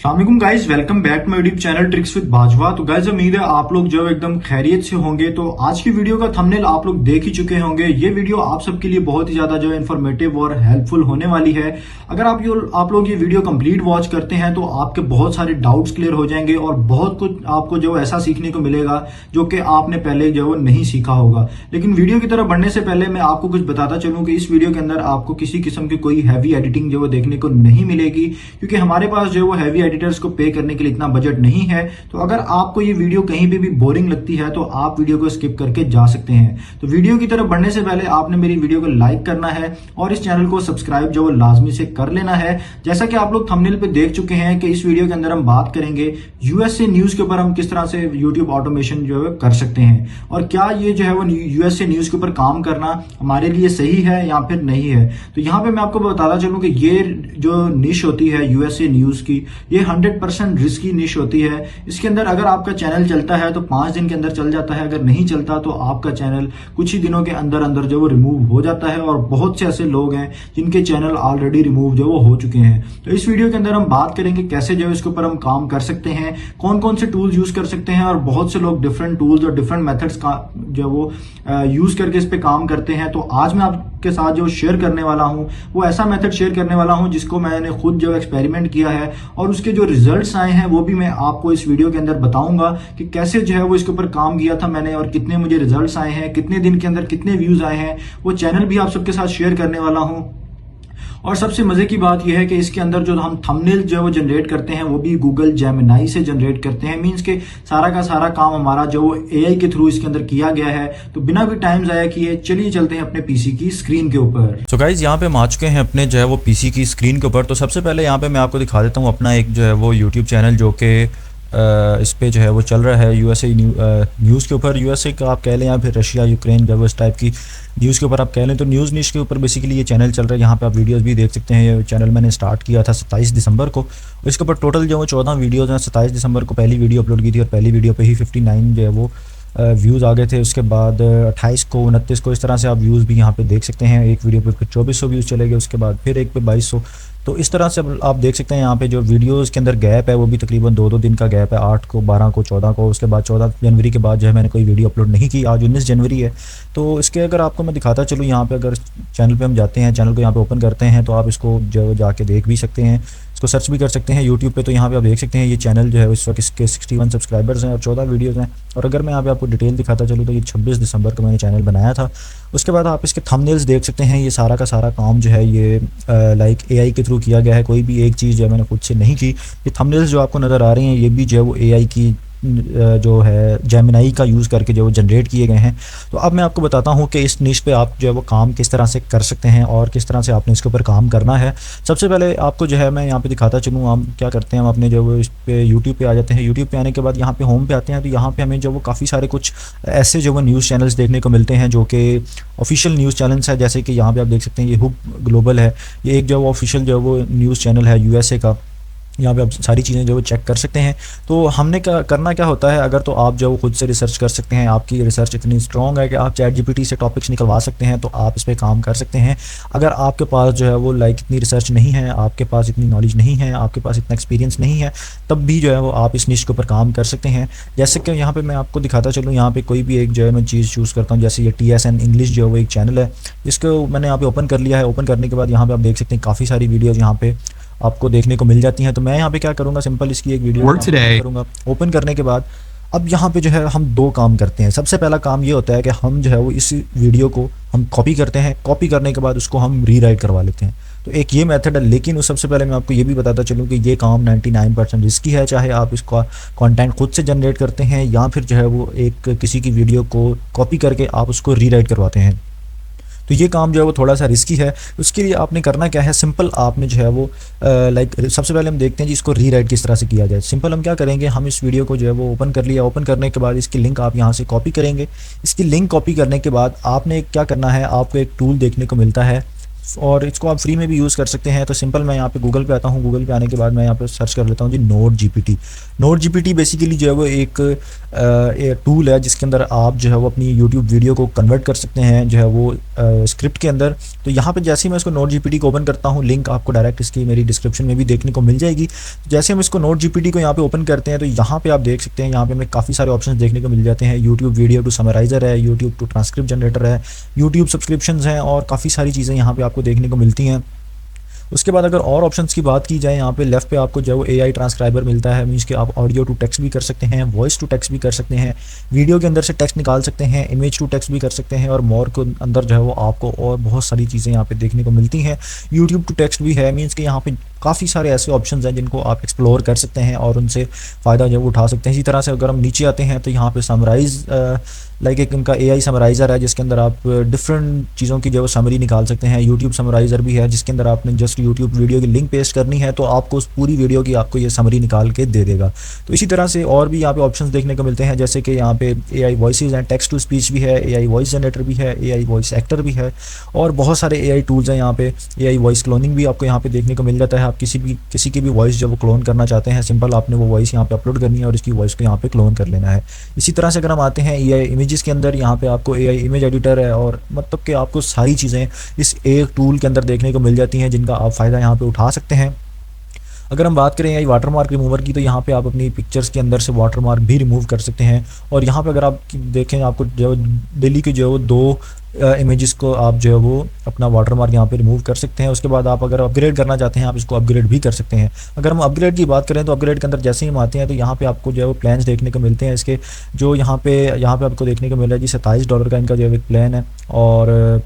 अस्सलाम guys, welcome back my YouTube channel tricks with Bajwa. तो guys उम्मीद है आप लोग जो एकदम खैरियत से होंगे। तो आज की वीडियो का थंबनेल आप लोग देख ही चुके होंगे। ये वीडियो आप सबके लिए बहुत ही ज्यादा जो है इन्फॉर्मेटिव और हेल्पफुल होने वाली है। अगर आप लोग ये वीडियो कंप्लीट वॉच करते हैं तो आपके बहुत सारे डाउट्स क्लियर हो जाएंगे और बहुत कुछ आपको जो ऐसा सीखने को मिलेगा जो कि आपने पहले जो वो नहीं सीखा होगा। लेकिन वीडियो की तरफ बढ़ने से पहले मैं आपको कुछ बताता चलूं कि इस वीडियो के अंदर आपको किसी किस्म की कोई हैवी एडिटिंग जो वो देखने को नहीं मिलेगी, क्योंकि हमारे पास जो वो हैवी एडिटर्स को पे करने के लिए इतना बजट नहीं है। तो अगर आपको ये वीडियो कहीं पे भी बोरिंग लगती है तो आप वीडियो को स्किप करके जा सकते हैं। तो वीडियो की तरफ बढ़ने से पहले आपने मेरी वीडियो को लाइक करना है और इस चैनल को सब्सक्राइब जो लाजमी से कर लेना है। जैसा कि आप लोग थंबनेल पे देख चुके हैं कि इस वीडियो के अंदर हम बात करेंगे यूएसए न्यूज के ऊपर हम किस तरह से यूट्यूब ऑटोमेशन जो है कर सकते हैं, और क्या ये जो है वो यूएसए न्यूज के ऊपर काम करना हमारे लिए सही है या फिर नहीं है। तो यहाँ पे मैं आपको बताता चलूं कि ये जो निश होती है यूएसए न्यूज की, ये 100% रिस्की निश होती है। इसके अंदर अगर आपका चैनल चलता है तो 5 दिन के अंदर चल जाता है, अगर नहीं चलता तो आपका चैनल कुछ ही दिनों के अंदर अंदर जो वो रिमूव हो जाता है। और बहुत से ऐसे लोग हैं जिनके चैनल ऑलरेडी रिमूव जो वो हो चुके हैं। तो इस वीडियो के अंदर हम बात करेंगे कैसे जो इसके ऊपर हम काम कर सकते हैं, कौन कौन से टूल्स यूज कर सकते हैं। और बहुत से लोग डिफरेंट टूल्स और डिफरेंट मेथड्स का जो वो यूज करके इस पे काम करते हैं। तो आज मैं आपके साथ जो शेयर करने वाला हूं वो ऐसा मेथड शेयर करने वाला हूं जिसको मैंने खुद जो एक्सपेरिमेंट किया है और उसके जो रिजल्ट्स आए हैं वो भी मैं आपको इस वीडियो के अंदर बताऊंगा कि कैसे जो है वो इसके ऊपर काम किया था मैंने और कितने मुझे रिजल्ट्स आए हैं, कितने दिन के अंदर कितने व्यूज आए हैं। वो चैनल भी आप सबके साथ शेयर करने वाला हूं। और सबसे मजे की बात यह है कि इसके अंदर जो हम थंबनेल जो है वो जनरेट करते हैं वो भी गूगल जेमिनी से जनरेट करते हैं। मींस के सारा का सारा काम हमारा जो वो एआई के थ्रू इसके अंदर किया गया है। तो बिना कोई टाइम जाया किए चलिए चलते हैं अपने पीसी की स्क्रीन के ऊपर। तो गाइज यहाँ पे हम आ चुके हैं अपने जो है वो पीसी की स्क्रीन के ऊपर। तो सबसे पहले यहाँ पे मैं आपको दिखा देता हूँ अपना एक जो है वो यूट्यूब चैनल जो कि इस पे जो है वो चल रहा है यूएसए न्यूज़ के ऊपर। यूएसए का आप कह लें या फिर रशिया यूक्रेन जब इस टाइप की न्यूज़ के ऊपर आप कह लें। तो न्यूज़ निश के ऊपर बेसिकली ये चैनल चल रहा है। यहाँ पे आप वीडियोस भी देख सकते हैं। ये चैनल मैंने स्टार्ट किया था 27 दिसंबर को। इसके ऊपर टोटल जो वो 14 वीडियोज़ हैं। 27 दिसंबर को पहली वीडियो अपलोड की थी और पहली वीडियो पे ही 59 जो है वो व्यूज़ आ गए थे। उसके बाद 28 को 29 को इस तरह से आप व्यूज़ भी यहाँ पे देख सकते हैं। एक वीडियो पे फिर 2400 व्यूज़ चले गए, उसके बाद फिर एक पे 2200। तो इस तरह से आप देख सकते हैं यहाँ पे जो वीडियोस के अंदर गैप है वो भी तकरीबन 2-2 दिन का गैप है। 8 को, 12 को, 14 को। उसके बाद 14 जनवरी के बाद जो है मैंने कोई वीडियो अपलोड नहीं की। आज 19 जनवरी है। तो इसके अगर आपको मैं दिखाता चलूँ, यहाँ पे अगर चैनल पे हम जाते हैं, चैनल को यहाँ पे ओपन करते हैं तो आप इसको जो जाके देख भी सकते हैं, इसको सर्च भी कर सकते हैं यूट्यूब पे। तो यहाँ पे आप देख सकते हैं ये चैनल जो है इस वक्त इसके 61 सब्सक्राइबर्स हैं और 14 वीडियोज़ हैं। और अगर मैं यहाँ पे आपको डिटेल दिखाता चलूँ तो ये 26 दिसंबर को मैंने चैनल बनाया था। उसके बाद आप इसके थंबनेल्स देख सकते हैं। ये सारा का सारा काम जो है ये लाइक एआई के थ्रू किया गया है। कोई भी एक चीज़ जो है मैंने खुद से नहीं की। ये थंबनेल्स जो आपको नज़र आ रहे हैं ये भी जो है वो एआई की जो है जेमिनी का यूज़ करके जो वो जनरेट किए गए हैं। तो अब मैं आपको बताता हूँ कि इस निश पे आप जो है वो काम किस तरह से कर सकते हैं और किस तरह से आपने इसके ऊपर काम करना है। सबसे पहले आपको जो है मैं यहाँ पे दिखाता चलूँ, हम क्या करते हैं, हम अपने जो वो इस पे यूट्यूब पे आ जाते हैं। यूट्यूब पे आने के बाद यहाँ पे होम पे आते हैं। तो यहाँ पे हमें जो वो काफ़ी सारे कुछ ऐसे जो वो न्यूज़ चैनल्स देखने को मिलते हैं जो कि ऑफिशियल न्यूज़ चैनल्स है। जैसे कि यहाँ पर आप देख सकते हैं ये हुब ग्लोबल है। ये एक जो वो ऑफिशियल जो वो न्यूज़ चैनल है यूएसए का। यहाँ पे आप सारी चीज़ें जो वो चेक कर सकते हैं। तो हमने करना क्या होता है, अगर तो आप जो खुद से रिसर्च कर सकते हैं, आपकी रिसर्च इतनी स्ट्रॉन्ग है कि आप चैट जीपीटी से टॉपिक्स निकलवा सकते हैं, तो आप इस पर काम कर सकते हैं। अगर आपके पास जो है वो लाइक इतनी रिसर्च नहीं है, आपके पास इतनी नॉलेज नहीं है, आपके पास इतना एक्सपीरियंस नहीं है, तब भी जो है वो आप इस निश के ऊपर काम कर सकते हैं। जैसे कि यहाँ पर मैं आपको दिखाता चलूँ, यहाँ पर कोई भी एक जो है मैं चीज़ चूज़ करता हूँ। जैसे ये TSN इंग्लिश जो है वो एक चैनल है, इसको मैंने यहाँ पर ओपन कर लिया है। ओपन करने के बाद यहाँ पर आप देख सकते हैं काफ़ी सारी वीडियोज़ यहाँ पे आपको देखने को मिल जाती हैं। तो मैं यहाँ पे क्या करूँगा, सिंपल इसकी एक वीडियो करूँगा। ओपन करने के बाद अब यहाँ पे जो है हम 2 काम करते हैं। सबसे पहला काम ये होता है कि हम जो है वो इस वीडियो को हम कॉपी करते हैं। कॉपी करने के बाद उसको हम रीराइट करवा लेते हैं। तो एक ये मेथड है। लेकिन उस सबसे पहले मैं आपको ये भी बताता चलूँ कि ये काम 99% रिस्की है। चाहे आप इसका कंटेंट खुद से जनरेट करते हैं या फिर जो है वो एक किसी की वीडियो को कॉपी करके आप उसको रीराइट करवाते हैं, तो ये काम जो है वो थोड़ा सा रिस्की है। उसके लिए आपने करना क्या है, सिंपल आपने जो है वो लाइक सबसे पहले हम देखते हैं जी इसको रीराइट किस तरह से किया जाए। सिंपल हम क्या करेंगे, हम इस वीडियो को जो है वो ओपन कर लिया। ओपन करने के बाद इसकी लिंक आप यहाँ से कॉपी करेंगे। इसकी लिंक कॉपी करने के बाद आपने क्या करना है, आपको एक टूल देखने को मिलता है और इसको आप फ्री में भी यूज़ कर सकते हैं। तो सिंपल मैं यहाँ पे गूगल पे आता हूँ, गूगल पे आने के बाद मैं यहाँ पे सर्च कर लेता हूँ जी note GPT. Note GPT basically जो है वो एक टूल है जिसके अंदर आप जो है वो अपनी यूट्यूब वीडियो को कन्वर्ट कर सकते हैं जो है वो स्क्रिप्ट के अंदर। तो यहाँ पे जैसे ही मैं इसको नोट जीपीटी को ओपन करता हूँ, लिंक आपको डायरेक्ट इसकी मेरी डिस्क्रिप्शन में भी देखने को मिल जाएगी। जैसे हम इसको नोट जीपीटी को यहाँ पे ओपन करते हैं तो यहाँ पे आप देख सकते हैं, यहाँ पे हमें काफ़ी सारे ऑप्शंस देखने को मिल जाते हैं। यूट्यूब वीडियो टू समराइज़र है, यूट्यूब टू ट्रांसक्रिप्ट जनरेटर है, यूट्यूब सब्सक्रिप्शंस हैं और काफ़ी सारी चीज़ें यहाँ पे आपको देखने को मिलती हैं। उसके बाद अगर और ऑप्शंस की बात की जाए, यहाँ पे लेफ्ट पे आपको जो है वो एआई ट्रांसक्राइबर मिलता है, मीन्स कि आप ऑडियो टू टेक्स्ट भी कर सकते हैं, वॉइस टू टेक्स्ट भी कर सकते हैं, वीडियो के अंदर से टेक्स्ट निकाल सकते हैं, इमेज टू टेक्स्ट भी कर सकते हैं और मोर को अंदर जो है वो आपको और बहुत सारी चीज़ें यहाँ पे देखने को मिलती हैं। यूट्यूब टू टेक्स्ट भी है, मीन्स कि यहाँ पे काफ़ी सारे ऐसे ऑप्शंस हैं जिनको आप एक्सप्लोर कर सकते हैं और उनसे फ़ायदा जो है वो उठा सकते हैं। इसी तरह से अगर हम नीचे आते हैं तो यहाँ पे समराइज़ लाइक एक इनका एआई समराइज़र है जिसके अंदर आप डिफरेंट चीज़ों की जो है समरी निकाल सकते हैं। यूट्यूब समराइज़र भी है जिसके अंदर आपने जस्ट यूट्यूब वीडियो की लिंक पेस्ट करनी है तो आपको उस पूरी वीडियो की आपको ये समरी निकाल के दे देगा। तो इसी तरह से और भी यहाँ पे ऑप्शंस देखने को मिलते हैं, जैसे कि यहाँ पे एआई वॉइसेस हैं, टेक्स्ट टू स्पीच भी है, एआई वॉइस जनरेटर भी है, एआई वॉइस एक्टर भी है और बहुत सारे एआई टूल्स हैं। यहाँ पे एआई वॉइस क्लोनिंग भी आपको यहाँ पे देखने को मिल जाता है। आप किसी की भी वॉइस जब वो क्लोन करना चाहते हैं, सिंपल आपने वो वॉइस यहाँ पे अपलोड करनी है और इसकी वॉइस को यहाँ पे क्लोन कर लेना है। इसी तरह से अगर हम आते हैं एआई इमेजेस के अंदर, यहाँ पे आपको एआई इमेज एडिटर है और मतलब कि आपको सारी चीज़ें इस एक टूल के अंदर देखने को मिल जाती हैं जिनका आप फ़ायदा यहाँ पे उठा सकते हैं। अगर हम बात करें एआई वाटरमार्क रिमूवर की तो यहाँ पे आप अपनी पिक्चर्स के अंदर से वाटरमार्क भी रिमूव कर सकते हैं और यहाँ पे अगर आप देखें आपको जो डेली के जो है वो 2 इमेजेस को आप जो है वो अपना वाटरमार्क यहाँ पे रिमूव कर सकते हैं। उसके बाद आप अगर अपग्रेड करना चाहते हैं आप इसको अपग्रेड भी कर सकते हैं। अगर हम अपग्रेड की बात करें तो अपग्रेड के अंदर जैसे ही हम आते हैं तो यहाँ पे आपको जो है वो प्लान्स देखने को मिलते हैं। इसके जो यहाँ पे आपको देखने को मिल रहा है जी $27 का इनका जो है प्लान है और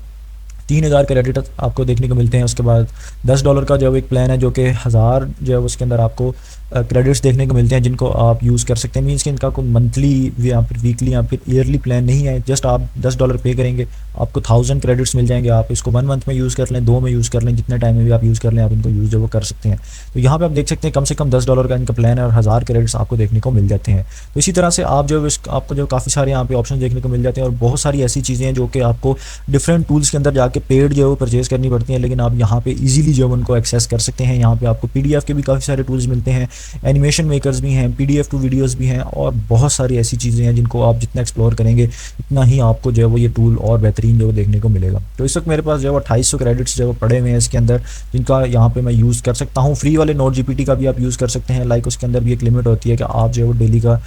3000 क्रेडिट आपको देखने को मिलते हैं। उसके बाद $10 का जो एक प्लान है जो कि 1000 जो है उसके अंदर आपको क्रेडिट्स देखने को मिलते हैं जिनको आप यूज़ कर सकते हैं। मीन्स कि इनका कोई मंथली या फिर वीकली या फिर ईयरली प्लान नहीं है, जस्ट आप $10 पे करेंगे आपको 1000 क्रेडिट्स मिल जाएंगे। आप इसको 1 मंथ में यूज़ कर लें, 2 में यूज़ कर लें, जितने टाइम में भी आप यूज़ कर लें आप इनको यूज़ जो वो कर सकते हैं। तो यहाँ पे आप देख सकते हैं कम से कम $10 का इनका प्लान है और 1000 क्रेडिट्स आपको देखने को मिल जाते हैं। तो इसी तरह से आप जो आपको जो काफ़ी सारे यहाँ पे ऑप्शन देखने को मिल जाते हैं और बहुत सारी ऐसी चीज़ें हैं जो कि आपको डिफरेंट टूल्स के अंदर जाके पेड जो है वो परचेज़ करनी पड़ती हैं, लेकिन आप यहाँ पे ईजिली जो उनको एक्सेस कर सकते हैं। यहाँ पे आपको PDF के भी काफ़ी सारे टूल्स मिलते हैं, एनिमेशन मेकर्स भी हैं, PDF टू वीडियोस भी हैं और बहुत सारी ऐसी चीज़ें हैं जिनको आप जितना एक्सप्लोर करेंगे इतना ही आपको जो है वो ये टूल और बेहतरीन जो देखने को मिलेगा। तो इस वक्त मेरे पास जो है 2800 क्रेडिट्स जो पड़े हुए हैं इसके अंदर, जिनका यहाँ पे मैं यूज़ कर सकता हूँ। फ्री वाले नोट जीपीटी का भी आप यूज़ कर सकते हैं। लाइक उसके अंदर भी एक लिमिट होती है कि आप जो है वो डेली का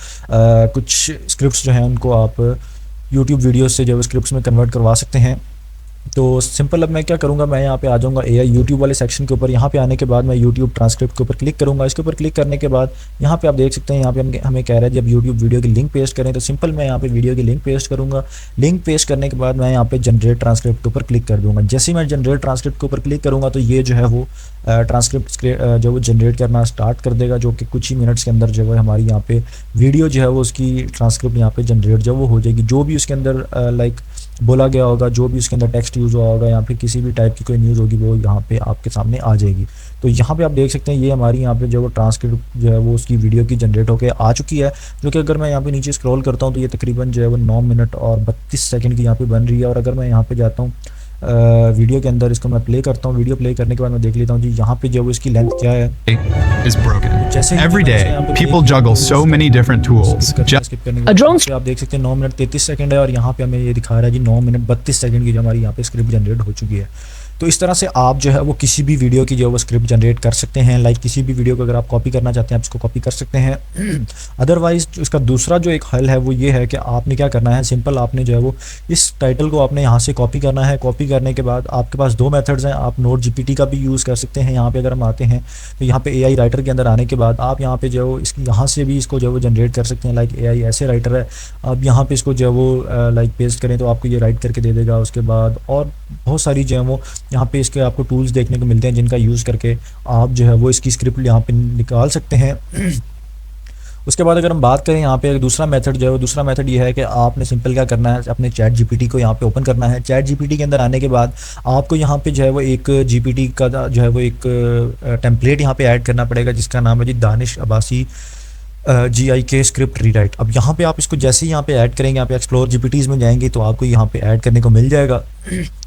कुछ स्क्रिप्ट्स जो हैं उनको आप यूट्यूब वीडियोज़ से जो है स्क्रिप्ट्स में कन्वर्ट करवा सकते हैं। तो सिंपल अब मैं क्या करूँगा, मैं यहाँ पे आ जाऊँगा एआई यूट्यूब वाले सेक्शन के ऊपर। यहाँ पे आने के बाद मैं यूट्यूब ट्रांसक्रिप्ट के ऊपर क्लिक करूँगा। इसके ऊपर क्लिक करने के बाद यहाँ पे आप देख सकते हैं यहाँ पे हमें कह रहा है जब यूट्यूब वीडियो की लिंक पेस्ट करें, तो सिंपल मैं यहाँ पे वीडियो की लिंक पेस्ट करूँगा। लिंक पेस्ट करने के बाद मैं यहाँ पे जनरेट ट्रांसक्रिप्ट के ऊपर क्लिक कर दूँगा। जैसे ही मैं जनरेट ट्रांसक्रिप्ट के ऊपर क्लिक करूँगा तो ये जो है वो ट्रांसक्रिप्ट जो वो जनरेट करना स्टार्ट कर देगा, जो कि कुछ ही मिनट्स के अंदर जो है हमारी यहाँ पे वीडियो जो है वो उसकी ट्रांसक्रिप्ट यहाँ पे जनरेट जो वो हो जाएगी। जो भी उसके अंदर लाइक बोला गया होगा, जो भी उसके अंदर टेक्स्ट यूज़ हुआ होगा या फिर किसी भी टाइप की कोई न्यूज़ होगी वो यहाँ पे आपके सामने आ जाएगी। तो यहाँ पे आप देख सकते हैं ये हमारी यहाँ पे जो वो ट्रांसक्रिप्ट जो है वो उसकी वीडियो की जनरेट होकर आ चुकी है, जो कि अगर मैं यहाँ पे नीचे स्क्रॉल करता हूँ तो ये तकरीबन जो है वो 9 मिनट और 32 सेकंड की यहाँ पे बन रही है। और अगर मैं यहाँ पे जाता हूँ वीडियो के अंदर, इसको मैं प्ले करता हूँ, वीडियो प्ले करने के बाद मैं देख लेता हूँ जी यहाँ पे जो इसकी लेंथ क्या है। is broken. जैसे Every day, people juggle so many different tools. Skip करने के बाद आप देख सकते हैं 9 मिनट 33 सेकंड है और यहाँ पे हमें ये दिखा रहा है जी 9 मिनट 32 सेकंड की जो हमारी यहाँ पे स्क्रिप्ट जनरेट हो चुकी है। तो इस तरह से आप जो है वो किसी भी वीडियो की जो है वो स्क्रिप्ट जनरेट कर सकते हैं। लाइक किसी भी वीडियो को अगर आप कॉपी करना चाहते हैं आप इसको कॉपी कर सकते हैं। अदरवाइज इसका दूसरा जो एक हल है वो ये है कि आपने क्या करना है, सिंपल आपने जो है वो इस टाइटल को आपने यहाँ से कॉपी करना है। कॉपी करने के बाद आपके पास 2 मेथड्स हैं, आप नोट जीपीटी का भी यूज़ कर सकते हैं। यहाँ पे अगर हम आते हैं तो यहाँ पे एआई राइटर के अंदर आने के बाद आप यहाँ पे जो है इसकी यहाँ से भी इसको जो है वो जनरेट कर सकते हैं। लाइक एआई ऐसे राइटर है, आप यहाँ पे इसको जो है वो लाइक पेस्ट करें तो आपको ये राइट करके दे देगा। उसके बाद और बहुत सारी जो है वो यहाँ पे इसके आपको टूल्स देखने को मिलते हैं जिनका यूज़ करके आप जो है वो इसकी स्क्रिप्ट यहाँ पे निकाल सकते हैं। उसके बाद अगर हम बात करें यहाँ पे दूसरा मेथड जो है वो दूसरा मेथड ये है कि आपने सिंपल क्या करना है, अपने चैट जीपीटी को यहाँ पे ओपन करना है। चैट जीपीटी के अंदर आने के बाद आपको यहाँ पे जो है वो एक जीपीटी का जो है वो एक टेम्पलेट यहाँ पे ऐड करना पड़ेगा जिसका नाम है जी Danish Abbasi GIK script rewrite. अब यहाँ पे आप इसको जैसे ही यहाँ पे ऐड करेंगे, यहाँ पे एक्सप्लोर GPTs में जाएंगे तो आपको यहाँ पे ऐड करने को मिल जाएगा।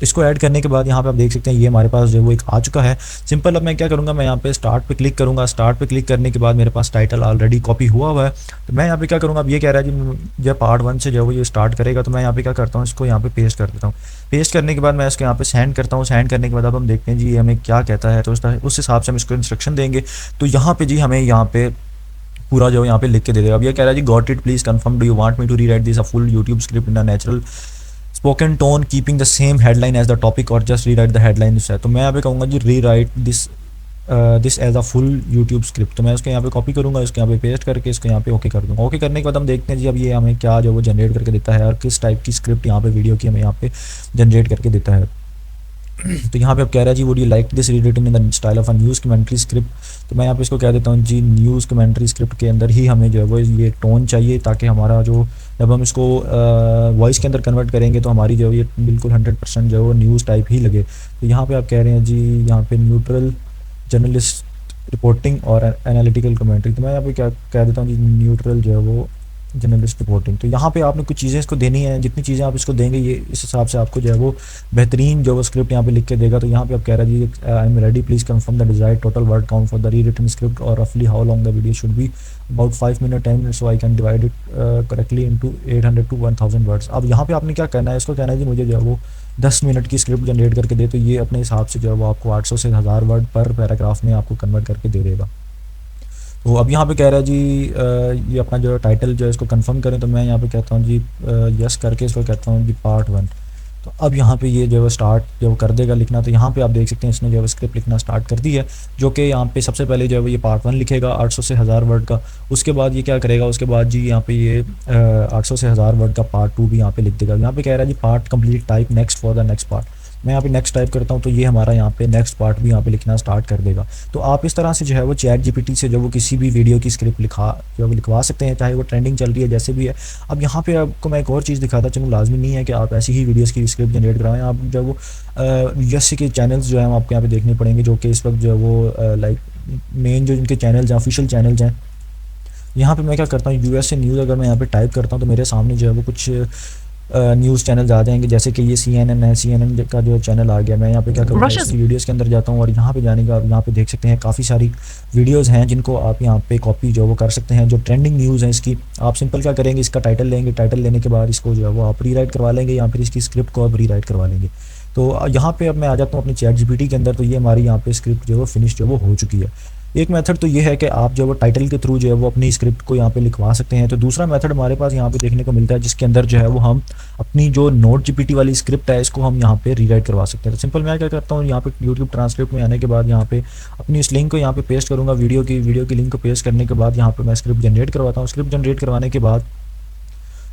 इसको ऐड करने के बाद यहाँ पे आप देख सकते हैं ये हमारे पास जो है वो एक आ चुका है। सिंपल अब मैं क्या करूँगा, मैं यहाँ पे स्टार्ट पे क्लिक करूँगा। स्टार्ट पे क्लिक करने के बाद मेरे पास टाइटल ऑलरेडी कॉपी हुआ है, तो मैं यहाँ पे क्या करूँगा, अब ये कह रहा है जी जब पार्ट 1 से जो है वो ये स्टार्ट करेगा, तो मैं यहाँ पे क्या करता हूँ, इसको यहाँ पे पेस्ट कर देता हूँ। पेस्ट करने के बाद मैं इसको यहाँ पे सेंड करता हूँ। सेंड करने के बाद अब हम देखते हैं जी हमें क्या कहता है, तो उस हिसाब से हम इसको इंस्ट्रक्शन देंगे। तो यहाँ पे जी हमें यहाँ पे पूरा जो यहाँ पे लिख के दे देगा। अब ये कह रहा है जी got it, please confirm, do you want me to rewrite this a full YouTube script in a natural spoken tone keeping the same headline as the topic और जस्ट रीराइट द हेडलाइन। तो मैं यहाँ पे कहूँगा जी rewrite this as a full YouTube script. तो मैं उसके यहाँ पे कॉपी करूँगा, इसके यहाँ पे पेस्ट करके इसको यहाँ पे ओके कर दूँगा। ओके करने के बाद हम देखते हैं जी अब ये हमें क्या जो वो जनरेट करके देता है और किस टाइप की स्क्रिप्ट यहाँ पे वीडियो की हमें यहाँ पे जनरेट करके देता है। तो यहाँ पे अब कह रहा है जी would you like this rewritten in the style of a news commentary script. तो मैं यहाँ पे इसको कह देता हूँ जी न्यूज़ कमेंट्री स्क्रिप्ट के अंदर ही हमें जो है वो ये टोन चाहिए, ताकि हमारा जो जब हम इसको वॉइस के अंदर कन्वर्ट करेंगे तो हमारी जो है ये बिल्कुल 100% जो है वो न्यूज़ टाइप ही लगे। तो यहाँ पे आप कह रहे हैं जी यहाँ पे न्यूट्रल जर्नलिस्ट रिपोर्टिंग और एनालिटिकल कमेंट्री। तो मैं यहाँ पे क्या कह देता हूँ जी न्यूट्रल जो है वो जर्नलिस्ट रिपोर्टिंग। तो यहाँ पे आपने कुछ चीज़ें इसको देनी है, जितनी चीज़ें आप इसको देंगे ये इस हिसाब से आपको जो है वो बेहतरीन जो वो स्क्रिप्ट यहाँ पे लिख के देगा। तो यहाँ पे आप कह रहा है जी I am ready, please confirm the desired total word count for the rewritten script और रफली how long the video should be, about 5 minute 10 minute, so I can divide it correctly into 800 to 1000 words. अब यहाँ पे आपने क्या करना है, इसको कहना है जी मुझे जो है वो 10 मिनट की स्क्रिप्ट जनरेट करके दे। तो ये अपने हिसाब से जो है वो आपको 800 से 1000 वर्ड पर पैराग्राफ में आपको कन्वर्ट करके दे देगा। तो अब यहाँ पे कह रहा है जी ये अपना जो टाइटल जो है इसको कंफर्म करें। तो मैं यहाँ पे कहता हूँ जी यस करके इसको कहता हूँ जी पार्ट 1। तो अब यहाँ पे ये जो है स्टार्ट जो वो कर देगा लिखना। तो यहाँ पे आप देख सकते हैं इसने जो है स्क्रिप्ट लिखना स्टार्ट कर दी है, जो कि यहाँ पे सबसे पहले जो है ये पार्ट 1 लिखेगा 800 से 1000 वर्ड का। उसके बाद ये क्या करेगा, उसके बाद जी यहाँ पे ये 800 से 1000 वर्ड का पार्ट 2 भी यहाँ पे लिख देगा। यहाँ पे कह रहा है जी part complete type next for the next part. मैं यहाँ पे नेक्स्ट टाइप करता हूँ तो ये हमारा यहाँ पे नेक्स्ट पार्ट भी यहाँ पे लिखना स्टार्ट कर देगा। तो आप इस तरह से जो है वो चैट जीपीटी से जो वो किसी भी वीडियो की स्क्रिप्ट लिखवा सकते हैं, चाहे वो ट्रेंडिंग चल रही है जैसे भी है। अब यहाँ पे आपको मैं एक और चीज़ दिखाता चलूँ, लाजमी नहीं है कि आप ऐसी ही वीडियोज़ की स्क्रिप्ट जनरेट कराएं। आप जो वो यूएसए के चैनल्स जो हैं आपको यहाँ पे देखने पड़ेंगे, जो कि इस वक्त जो है वो लाइक मेन जो इनके चैनल्स हैं, ऑफिशियल चैनल्स हैं। यहाँ पे मैं क्या करता हूँ, यूएसए न्यूज़ अगर मैं यहाँ पे टाइप करता हूँ तो मेरे सामने जो है वो कुछ न्यूज़ चैनल्स आ जाएंगे, जैसे कि ये CNN है। CNN का जो चैनल आ गया। मैं यहाँ पे क्या करूँगा, इसकी वीडियोज़ के अंदर जाता हूँ और यहाँ पे जाने का आप यहाँ पे देख सकते हैं काफ़ी सारी वीडियोज़ हैं जिनको आप यहाँ पे कॉपी जो वो कर सकते हैं। जो ट्रेंडिंग न्यूज़ है इसकी आप सिंपल क्या करेंगे, इसका टाइटल लेंगे, टाइटल लेने के बाद इसको जो है वो आप रीराइट करवा लेंगे या फिर इसकी स्क्रिप्ट को आप रीराइट करवा लेंगे। तो यहाँ पे अब मैं आ जाता हूँ अपनी चैट जीपीटी के अंदर। तो ये हमारी यहाँ पे स्क्रिप्ट जो है वो फिनिश जो वो हो चुकी है। एक मेथड तो ये है कि आप जो वो टाइटल के थ्रू जो है वो अपनी स्क्रिप्ट को यहाँ पे लिखवा सकते हैं। तो दूसरा मेथड हमारे पास यहाँ पे देखने को मिलता है, जिसके अंदर जो है वो हम अपनी जो नोट जीपीटी वाली स्क्रिप्ट है इसको हम यहाँ पे रीराइट करवा सकते हैं। तो सिंपल मैं क्या करता हूँ, यहाँ पे यूट्यूब ट्रांसक्रिप्ट में आने के बाद यहाँ पे अपनी इस लिंक को यहाँ पे पेस्ट करूँगा, वीडियो की लिंक को पेस्ट करने के बाद यहाँ पे मैं स्क्रिप्ट जनरेट करवाता हूँ। स्क्रिप्ट जनरेट करवाने के बाद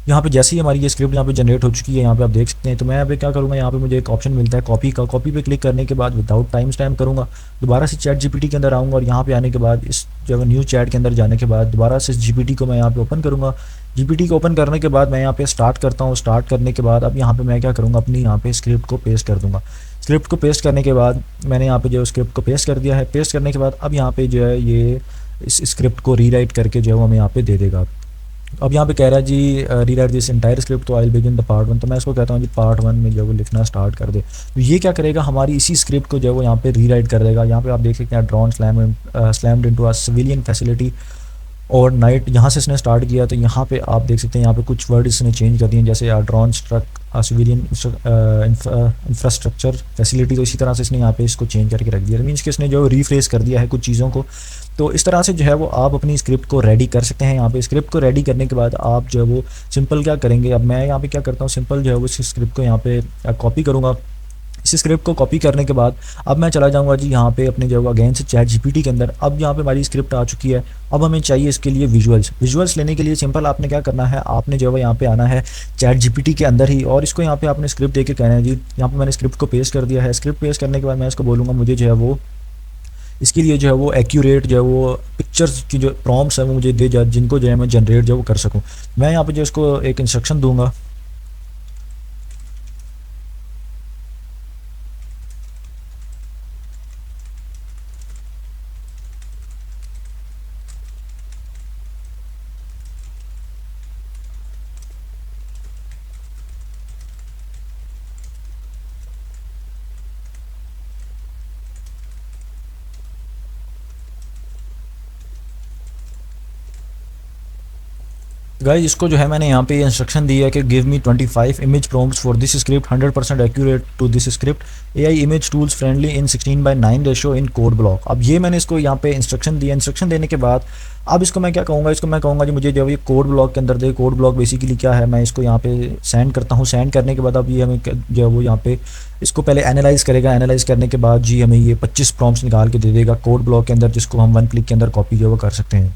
यहाँ पे जैसे ही हमारी ये स्क्रिप्ट यहाँ पे जनरेट हो चुकी है, यहाँ पे आप देख सकते हैं। तो मैं यहाँ पे क्या करूँगा, यहाँ पे मुझे एक ऑप्शन मिलता है कॉपी का। कॉपी पे क्लिक करने के बाद विदाउट टाइम स्टैम्प करूँगा, दोबारा से चैट जीपीटी के अंदर आऊँगा और यहाँ पे आने के बाद इस जो न्यू चैट के अंदर जाने के बाद दोबारा से जीपीटी को मैं यहाँ पे ओपन करूँगा। जीपीटी को ओपन करने के बाद मैं यहाँ पे स्टार्ट करता हूँ। स्टार्ट करने के बाद अब यहाँ पे मैं क्या करूँगा, अपनी यहाँ पे स्क्रिप्ट को पेस्ट कर दूँगा। स्क्रिप्ट को पेस्ट करने के बाद मैंने यहाँ पे जो स्क्रिप्ट को पेस्ट कर दिया है। पेस्ट करने के बाद अब यहाँ पे जो है ये इस स्क्रिप्ट को रीराइट करके जो है वो हमें यहाँ पे दे देगा। अब यहाँ पे कह रहा है जी रीराइट दिस एंटायर स्क्रिप्ट, तो I will begin the part 1। तो मैं इसको कहता हूँ जी पार्ट 1 में जो वो लिखना स्टार्ट कर दे। तो ये क्या करेगा, हमारी इसी स्क्रिप्ट को जो है वो यहाँ पे रीराइट कर देगा। यहाँ पे आप देख सकते हैं drone slammed into a civilian facility और नाइट, यहाँ से इसने स्टार्ट किया। तो यहाँ पे आप देख सकते हैं यहाँ पे कुछ वर्ड इसने चेंज कर दिए, जैसे drone struck civilian infrastructure facility. तो इसी तरह से इसने यहाँ पे इसको चेंज करके रख दिया, मीन्स कि इसने जो रीफ्रेस कर दिया है कुछ चीज़ों को। तो इस तरह से जो है वो आप अपनी स्क्रिप्ट को रेडी कर सकते हैं। यहाँ पे स्क्रिप्ट को रेडी करने के बाद आप जो है वो सिंपल क्या करेंगे, अब मैं यहाँ पे क्या करता हूँ, सिंपल जो है वो इस स्क्रिप्ट को यहाँ पे कॉपी करूँगा। इस स्क्रिप्ट को कॉपी करने के बाद अब मैं चला जाऊंगा जी यहाँ पे अपने जो अगेन से चैट जीपीटी के अंदर। अब यहाँ पे हमारी स्क्रिप्ट आ चुकी है। अब हमें चाहिए इसके लिए विजुअल्स लेने के लिए सिंपल आपने क्या करना है, आपने जो है यहाँ पे आना है चैट जीपीटी के अंदर ही और इसको यहाँ पे आपने स्क्रिप्ट दे के कहना है जी, यहाँ पे मैंने स्क्रिप्ट को पेस्ट कर दिया है। स्क्रिप्ट पेस्ट करने के बाद मैं इसको बोलूँगा मुझे जो है वो इसके लिए जो है वो एक्यूरेट जो है वो पिक्चर्स की जो प्रॉम्प्ट्स है वो मुझे दे जा, जिनको जो है मैं जनरेट जो वो कर सकूँ। मैं यहाँ पे जो इसको एक इंस्ट्रक्शन दूंगा, गाइस इसको जो है मैंने यहाँ पे इंस्ट्रक्शन दी है कि give me 25 image prompts for this script 100% accurate to this script AI image tools friendly in 16:9 ratio in code block. अब ये मैंने इसको यहाँ पे इंस्ट्रक्शन दिया। इंस्ट्रक्शन देने के बाद अब इसको मैं क्या कहूँगा, इसको मैं कहूँगा जी मुझे जो ये कोड ब्लॉक के अंदर दे। कोड ब्लॉक बेसिकली क्या है, मैं इसको यहाँ पे सेंड करता हूँ। सेंड करने के बाद अब ये हमें जो है वो यहाँ पे इसको पहले एनालाइज करेगा। एनालाइज करने के बाद जी हमें ये 25 प्रॉम्प्ट्स निकाल के दे देगा कोड ब्लॉक के अंदर, जिसको हम 1 क्लिक के अंदर कॉपी जो है वो कर सकते हैं।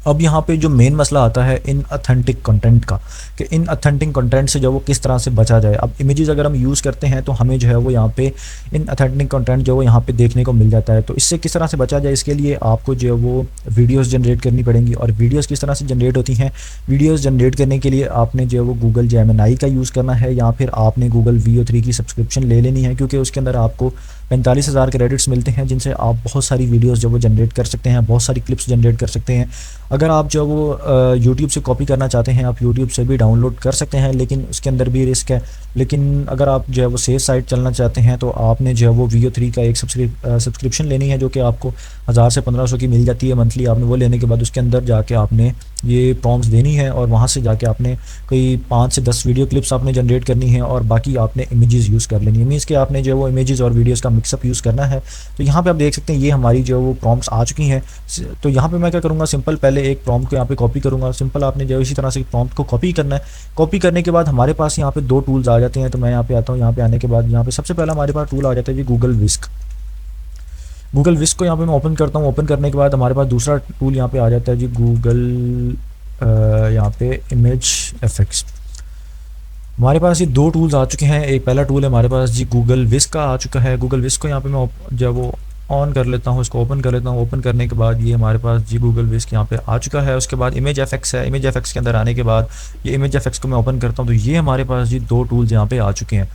अब यहाँ पे जो मेन मसला आता है इन ऑथेंटिक कंटेंट का, कि इन ऑथेंटिक कंटेंट से जो वो किस तरह से बचा जाए। अब इमेजेस अगर हम यूज़ करते हैं तो हमें जो है वो यहाँ पे इन ऑथेंटिक कंटेंट जो वो यहाँ पे देखने को मिल जाता है। तो इससे किस तरह से बचा जाए, इसके लिए आपको जो है वो वीडियोस जनरेट करनी पड़ेंगी। और वीडियोस किस तरह से जनरेट होती हैं, वीडियोस जनरेट करने के लिए आपने जो है वो गूगल जेमिनी का यूज़ करना है, या फिर आपने गूगल VO3 की सब्सक्रिप्शन ले लेनी है, क्योंकि उसके अंदर आपको 45,000 क्रेडिट्स मिलते हैं, जिनसे आप बहुत सारी वीडियोस जो वो जनरेट कर सकते हैं, बहुत सारी क्लिप्स जनरेट कर सकते हैं। अगर आप जो वो यूट्यूब से कॉपी करना चाहते हैं, आप यूट्यूब से भी डाउनलोड कर सकते हैं, लेकिन उसके अंदर भी रिस्क है। लेकिन अगर आप जो है वो सेफ साइट चलना चाहते हैं तो आपने जो है वो VO3 का एक सब्सक्रिप्शन लेनी है, जो कि आपको 1000 से 1500 की मिल जाती है मंथली। आपने वो लेने के बाद उसके अंदर जाके आपने ये प्रॉम्प्ट्स देनी है, और वहाँ से जाके आपने कोई 5 से 10 वीडियो क्लिप्स आपने जनरेट करनी है, और बाकी आपने इमेजेस यूज़ कर लेनी है। मीन्स कि आपने जो है वो इमेजेस और वीडियोस का मिक्सअप यूज़ करना है। तो यहाँ पे आप देख सकते हैं ये हमारी जो है वो प्रॉम्प्ट्स आ चुकी हैं। तो यहाँ पे मैं क्या करूँगा, सिंपल पहले एक प्रॉम्प्ट को यहाँ पे कॉपी करूँगा। सिंपल आपने जो इसी तरह से प्रॉम्प्ट को कॉपी करना है। कॉपी करने के बाद हमारे पास यहाँ पे 2 टूल्स आ जाते हैं। तो मैं यहाँ पे आता हूँ। यहाँ पे आने के बाद यहाँ पे सबसे पहला हमारे पास टूल आ जाता है जी गूगल विस्क। गूगल विस्क को यहाँ पे मैं ओपन करता हूँ। ओपन करने के बाद हमारे पास दूसरा टूल यहाँ पे आ जाता है जी गूगल यहाँ पे इमेज एफएक्स। हमारे पास ये 2 टूल्स आ चुके हैं। एक पहला टूल है हमारे पास जी गूगल विस्क का आ चुका है। गूगल विस्क को यहाँ पे मैं जब वो ऑन कर लेता हूँ, इसको ओपन कर लेता हूँ। ओपन करने के बाद ये हमारे पास जी गूगल विस्क यहाँ पे आ चुका है। उसके बाद इमेज एफएक्स है। इमेज एफएक्स के अंदर आने के बाद ये इमेज एफएक्स को मैं ओपन करता हूँ, तो ये हमारे पास जी 2 टूल्स यहाँ पे आ चुके हैं।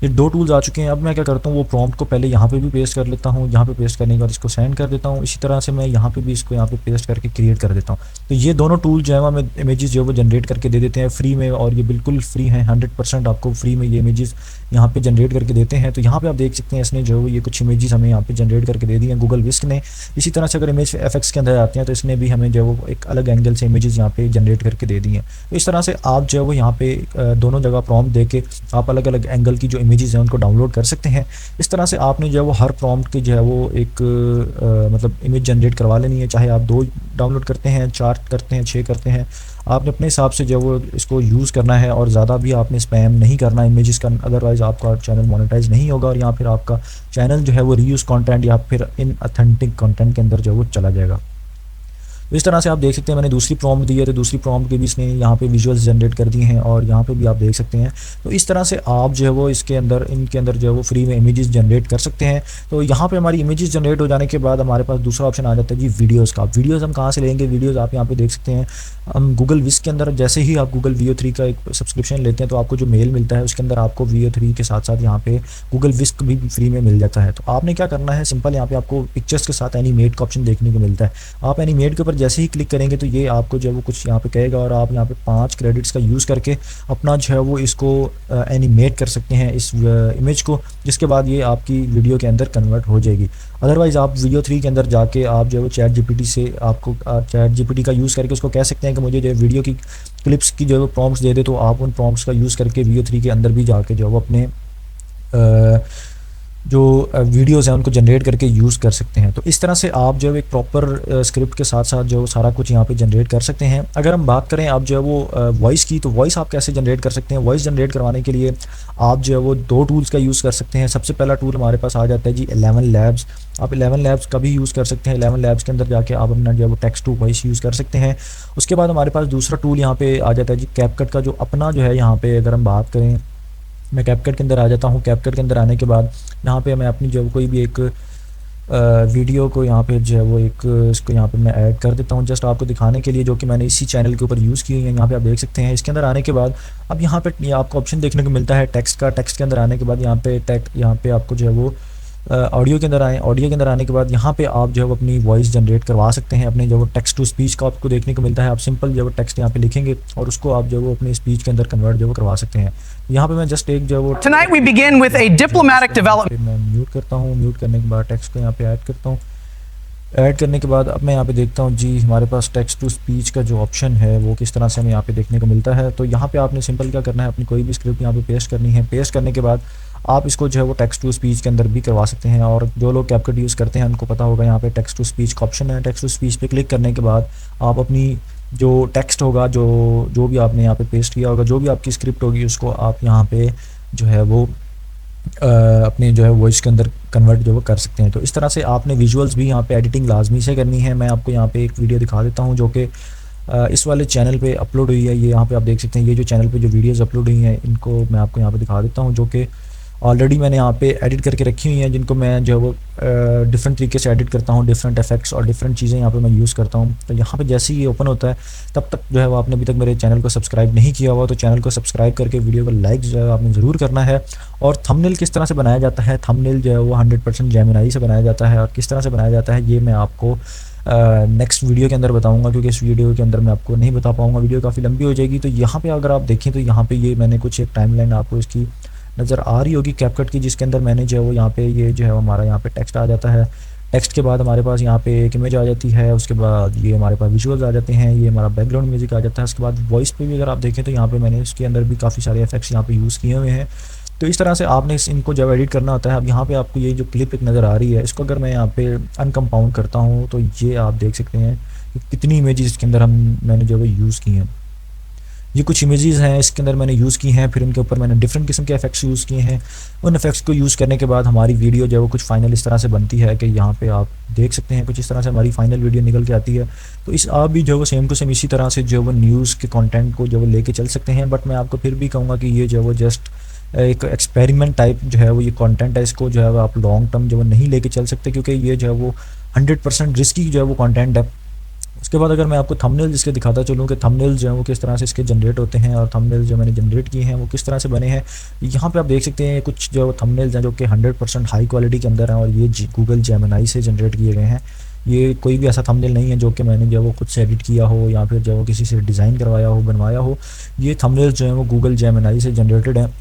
ये 2 टूल्स आ चुके हैं। अब मैं क्या करता हूँ, वो प्रॉम्प्ट को पहले यहाँ पे भी पेस्ट कर लेता हूँ। यहाँ पे पेस्ट करने के बाद इसको सेंड कर देता हूँ। इसी तरह से मैं यहाँ पे भी इसको यहाँ पे पेस्ट करके क्रिएट कर देता हूँ। तो ये दोनों टूल जो है हमें इमेजेस जो वो जनरेट करके दे देते हैं फ्री में, और ये बिल्कुल फ्री हैं। 100% आपको फ्री में ये इमेजेस यहाँ पे जनरेट करके देते हैं। तो यहाँ पे आप देख सकते हैं इसने जो ये कुछ इमेजेस हमें यहाँ पे जनरेट करके दे दी हैं गूगल विस्क ने। इसी तरह से अगर इमेज एफएक्स के अंदर आते हैं तो इसने भी हमें जो वो एक अलग एंगल से इमेजेस यहाँ पे जनरेट करके दे दी हैं। तो इस तरह से आप जो है वो यहाँ पे दोनों जगह प्रॉम्प्ट दे के आप अलग अलग एंगल की जो इमेजेस हैं उनको डाउनलोड कर सकते हैं। इस तरह से आपने जो है वो हर प्रॉम्प्ट की जो है वो एक मतलब इमेज जनरेट करवा लेनी है। चाहे आप 2 डाउनलोड करते हैं, 4 करते हैं, 6 करते हैं, आपने अपने हिसाब से जो है वो इसको यूज़ करना है। और ज़्यादा भी आपने स्पैम नहीं करना इमेजेस का, अदरवाइज़ आपका चैनल मोनेटाइज नहीं होगा, और यहाँ फिर आपका चैनल जो है वो रीयूज़ कंटेंट या फिर इन ऑथेंटिक कंटेंट के अंदर जो है वो चला जाएगा। तो इस तरह से आप देख सकते हैं मैंने दूसरी प्रॉम्प्ट दी है, तो दूसरी प्रॉम्प्ट के भी इसने यहाँ पे विजुअल्स जनरेट कर दिए हैं, और यहाँ पे भी आप देख सकते हैं। तो इस तरह से आप जो है वो इसके अंदर इनके अंदर जो है वो फ्री में इमेजेस जनरेट कर सकते हैं। तो यहाँ पे हमारी इमेजेस जनरेट हो जाने के बाद हमारे पास दूसरा ऑप्शन आ जाता है जी वीडियोज़ का। वीडियोज़ हम कहाँ से लेंगे, वीडियोज़ आप यहाँ पे देख सकते हैं। हम गूगल विस्क के अंदर जैसे ही आप गूगल VO3 का एक सब्सक्रिप्शन लेते हैं तो आपको जो मेल मिलता है उसके अंदर आपको VO3 के साथ साथ यहाँ पे गूगल विस्क भी फ्री में मिल जाता है। तो आपने क्या करना है, सिंपल यहाँ पे आपको पिक्चर्स के साथ एनिमेट का ऑप्शन देखने को मिलता है। आप एनिमेट के ऊपर जैसे ही क्लिक करेंगे तो ये आपको जो है वो कुछ यहाँ पे कहेगा, और आप यहाँ पे 5 क्रेडिट्स का यूज़ करके अपना जो है वो इसको एनिमेट कर सकते हैं इस इमेज को, जिसके बाद ये आपकी वीडियो के अंदर कन्वर्ट हो जाएगी। अदरवाइज़ आप VO3 के अंदर जाके आप जो है वो चैट GPT से आपको चैट GPT का यूज़ करके उसको कह सकते हैं कि मुझे जो है वीडियो की क्लिप्स की जो है प्रॉम्प्ट्स दे दे, तो आप उन प्रॉम्प्ट्स का यूज़ करके VO3 के अंदर भी जाके जो है वो अपने जो वीडियोस हैं उनको जनरेट करके यूज़ कर सकते हैं। तो इस तरह से आप जो है एक प्रॉपर स्क्रिप्ट के साथ साथ जो सारा कुछ यहाँ पे जनरेट कर सकते हैं। अगर हम बात करें आप जो है वो वॉइस की, तो वॉइस आप कैसे जनरेट कर सकते हैं। वॉइस जनरेट करवाने के लिए आप जो है वो 2 टूल्स का यूज़ कर सकते हैं। सबसे पहला टूल हमारे पास आ जाता है जी 11 लैब्स। आप 11 लैब्स का भी यूज़ कर सकते हैं। 11 लैब्स के अंदर जाके आप अपना जो है वो टेक्स्ट टू वॉइस यूज़ कर सकते हैं। उसके बाद हमारे पास दूसरा टूल यहाँ पे आ जाता है जी कैपकट का, जो अपना जो है यहाँ पे अगर हम बात करें, मैं कैपकट के अंदर आ जाता हूँ। कैपकट के अंदर आने के बाद यहाँ पे मैं अपनी जो कोई भी एक वीडियो को यहाँ पे जो है वो एक इसको यहाँ पे मैं ऐड कर देता हूँ जस्ट आपको दिखाने के लिए, जो कि मैंने इसी चैनल के ऊपर यूज़ की हुई है। यहाँ पे आप देख सकते हैं। इसके अंदर आने के बाद अब यहाँ पे आपको ऑप्शन देखने को मिलता है टेक्स्ट का। टेक्स्ट के अंदर आने के बाद यहाँ पे आपको जो है वो ऑडियो के अंदर आए। ऑडियो के अंदर आने के बाद यहाँ पे आप जो है वो अपनी वॉइस जनरेट करवा सकते हैं। अपने जो वो टेक्स्ट टू स्पीच का आपको देखने को मिलता है। आप सिंपल जो वो टेक्स्ट यहाँ पे लिखेंगे और उसको आप जो वो अपनी स्पीच के अंदर कन्वर्ट जो वो करवा सकते हैं। यहाँ पे मैं जस्ट एक जो वो Tonight we begin with a diplomatic development. मैं म्यूट करता हूँ। म्यूट करने के बाद टेक्स्ट को यहाँ पे ऐड करता हूँ। ऐड करने के बाद अब मैं यहाँ पे देखता हूँ जी, हमारे पास टेक्स्ट टू स्पीच का जो ऑप्शन है वो किस तरह से हमें यहाँ पे देखने को मिलता है। तो यहाँ पे आपने सिंपल क्या करना है, अपनी कोई भी स्क्रिप्ट यहाँ पे पेस्ट करनी है। पेस्ट करने के बाद आप इसको जो है वो टेक्स्ट टू स्पीच के अंदर भी करवा सकते हैं, और जो लोग कैपकट यूज़ करते हैं उनको पता होगा यहाँ पे टेक्स्ट टू स्पीच का ऑप्शन है। टेक्स्ट टू स्पीच पे क्लिक करने के बाद आप अपनी जो टेक्स्ट होगा, जो भी आपने यहाँ पे पेस्ट किया होगा, जो भी आपकी स्क्रिप्ट होगी, उसको आप यहाँ पे जो है वो अपने जो है वॉइस के अंदर कन्वर्ट जो वो कर सकते हैं। तो इस तरह से आपने विजुअल्स भी यहाँ पे एडिटिंग लाजमी से करनी है। मैं आपको यहाँ पे एक वीडियो दिखा देता हूँ जो कि इस वाले चैनल पे अपलोड हुई है। ये यहाँ पे आप देख सकते हैं, ये जो चैनल पे जो वीडियोस अपलोड हुई हैं इनको मैं आपको यहाँ पे दिखा देता हूँ, जो कि ऑलरेडी मैंने यहाँ पे एडिट करके रखी हुई हैं, जिनको मैं जो है वो डिफरेंट तरीके से एडिट करता हूँ, डिफरेंट इफेक्ट्स और डिफरेंट चीज़ें यहाँ पे मैं यूज़ करता हूँ। तो यहाँ पे जैसे ही ये ओपन होता है तब तक जो है वो आपने अभी तक मेरे चैनल को सब्सक्राइब नहीं किया हुआ तो चैनल को सब्सक्राइब करके वीडियो को लाइक जो है आपने ज़रूर करना है। और थंबनेल किस तरह से बनाया जाता है, थंबनेल जो है वो 100% जेमिनी से बनाया जाता है, और किस तरह से बनाया जाता है ये मैं आपको नेक्स्ट वीडियो के अंदर बताऊंगा, क्योंकि इस वीडियो के अंदर मैं आपको नहीं बता पाऊंगा, वीडियो काफ़ी लंबी हो जाएगी। तो यहाँ पे अगर आप देखें तो यहाँ पे ये मैंने कुछ एक टाइमलाइन आपको इसकी नज़र आ रही होगी कैपकट की, जिसके अंदर मैंने जो है वो यहाँ पे ये जो है हमारा यहाँ पे टेक्स्ट आ जाता है। टेक्स्ट के बाद हमारे पास यहाँ पे एक इमेज आ जाती है, उसके बाद ये हमारे पास विजुअल्स आ जाते हैं, ये हमारा बैकग्राउंड म्यूजिक आ जाता है। उसके बाद वॉइस पे भी अगर आप देखें तो यहाँ पे मैंने इसके अंदर भी काफ़ी सारे इफेक्ट्स यहाँ पे यूज़ किए हुए हैं। तो इस तरह से आपने इनको जब एडिट करना होता है। अब यहाँ पे आपको ये जो क्लिप एक नज़र आ रही है, इसको अगर मैं यहाँ पे अनकम्पाउंड करता हूँ तो ये आप देख सकते हैं कि कितनी इमेजेस इसके अंदर मैंने जो है यूज़ की हैं। ये कुछ इमेजेस हैं इसके अंदर मैंने यूज़ की हैं, फिर उनके ऊपर मैंने डिफरेंट किस्म के इफेक्ट्स यूज़ किए हैं। उन इफेक्ट्स को यूज़ करने के बाद हमारी वीडियो जो है वो कुछ फाइनल इस तरह से बनती है कि यहाँ पे आप देख सकते हैं कुछ इस तरह से हमारी फाइनल वीडियो निकल के आती है। तो इस आप भी जो है वो सेम टू सेम इसी तरह से जो है वो न्यूज़ के कंटेंट को जो वो लेके चल सकते हैं। बट मैं आपको फिर भी कहूँगा कि ये जो है वो जस्ट एक एक्सपेरिमेंट टाइप जो है वो ये कंटेंट है, इसको जो है वो आप लॉन्ग टर्म जो वो नहीं लेके चल सकते, क्योंकि ये जो है वो 100% रिस्की जो है वो कंटेंट है। उसके बाद अगर मैं आपको थंबनेल जिसके दिखाता चलूँ कि थंबनेल जो है वो किस तरह से इसके जनरेट होते हैं, और थंबनेल जो मैंने जनरेट किए हैं वो किस तरह से बने हैं, यहाँ पे आप देख सकते हैं कुछ जो थंबनेल्स हैं जो कि 100% हाई क्वालिटी के अंदर हैं, और ये गूगल जेमिनी से जनरेट किए गए हैं। ये कोई भी ऐसा थंबनेल नहीं है जो कि मैंने जो वो खुद से एडिट किया हो या फिर जो वो किसी से डिज़ाइन करवाया हो, बनवाया हो। ये थंबनेल्स जो हैं वो गूगल जेमिनी से जनरेटेड हैं,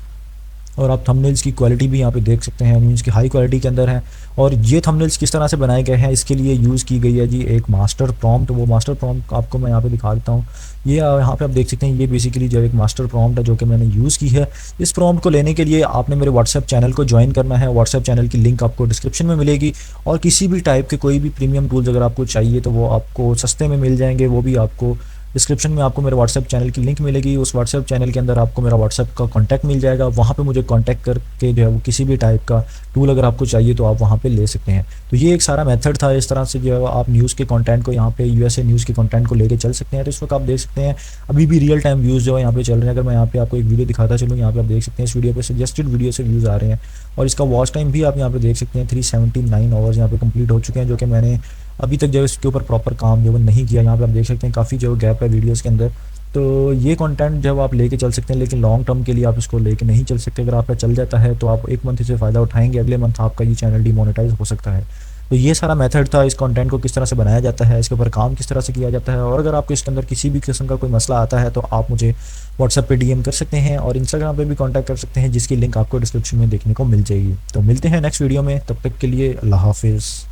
और आप थंबनेल्स की क्वालिटी भी यहाँ पे देख सकते हैं, मीन्स की हाई क्वालिटी के अंदर है। और ये थंबनेल्स किस तरह से बनाए गए हैं, इसके लिए यूज़ की गई है जी एक मास्टर प्रॉम्प्ट। वो मास्टर प्रॉम्प्ट आपको मैं यहाँ पे दिखा देता हूँ। ये यहाँ पे आप देख सकते हैं, ये बेसिकली जो एक मास्टर प्रॉम्प्ट है जो कि मैंने यूज़ की है। इस प्रॉम्प्ट को लेने के लिए आपने मेरे व्हाट्सएप चैनल को ज्वाइन करना है। व्हाट्सएप चैनल की लिंक आपको डिस्क्रिप्शन में मिलेगी, और किसी भी टाइप के कोई भी प्रीमियम टूल्स अगर आपको चाहिए तो वो आपको सस्ते में मिल जाएंगे। वो भी आपको डिस्क्रिप्शन में आपको मेरे व्हाट्सएप चैनल की लिंक मिलेगी। उस व्हाट्सएप चैनल के अंदर आपको मेरा व्हाट्सएप का कांटेक्ट मिल जाएगा, वहाँ पे मुझे कांटेक्ट करके जो है वो किसी भी टाइप का टूल अगर आपको चाहिए तो आप वहाँ पे ले सकते हैं। तो ये एक सारा मेथड था, इस तरह से जो है आप न्यूज़ के कंटेंट को यहाँ पे यूएसए न्यूज़ के कंटेंट को लेके चल सकते हैं। तो इस वक्त आप देख सकते हैं अभी भी रियल टाइम व्यूज़ जो है यहाँ पे चल रहे हैं। अगर मैं यहाँ पे आपको एक वीडियो दिखाता चलूँ, यहाँ पे आप देख सकते हैं इस वीडियो पे सजेस्टेड वीडियो से व्यूज़ आ रहे हैं, और इसका वॉच टाइम भी आप यहाँ पे देख सकते हैं 379 आवर्स यहाँ पे कंप्लीट हो चुके हैं, जो कि मैंने अभी तक जो है इसके ऊपर प्रॉपर काम जो है नहीं किया। यहाँ पे आप देख सकते हैं काफ़ी जो गैप है वीडियोस के अंदर। तो ये कंटेंट जब आप लेके चल सकते हैं, लेकिन लॉन्ग टर्म के लिए आप इसको लेके नहीं चल सकते। अगर आपका चल जाता है तो आप एक मंथ से फ़ायदा उठाएंगे, अगले मंथ आपका ये चैनल डिमोनेटाइज हो सकता है। तो ये सारा मेथड था, इस कंटेंट को किस तरह से बनाया जाता है, इसके ऊपर काम किस तरह से किया जाता है। और अगर आपको इसके अंदर किसी भी किस्म का कोई मसला आता है तो आप मुझे व्हाट्सएप पे डीएम कर सकते हैं, और इंस्टाग्राम पे भी कांटेक्ट कर सकते हैं, जिसकी लिंक आपको डिस्क्रिप्शन में देखने को मिल जाएगी। तो मिलते हैं नेक्स्ट वीडियो में, तब तक के लिए अल्लाह हाफिज़।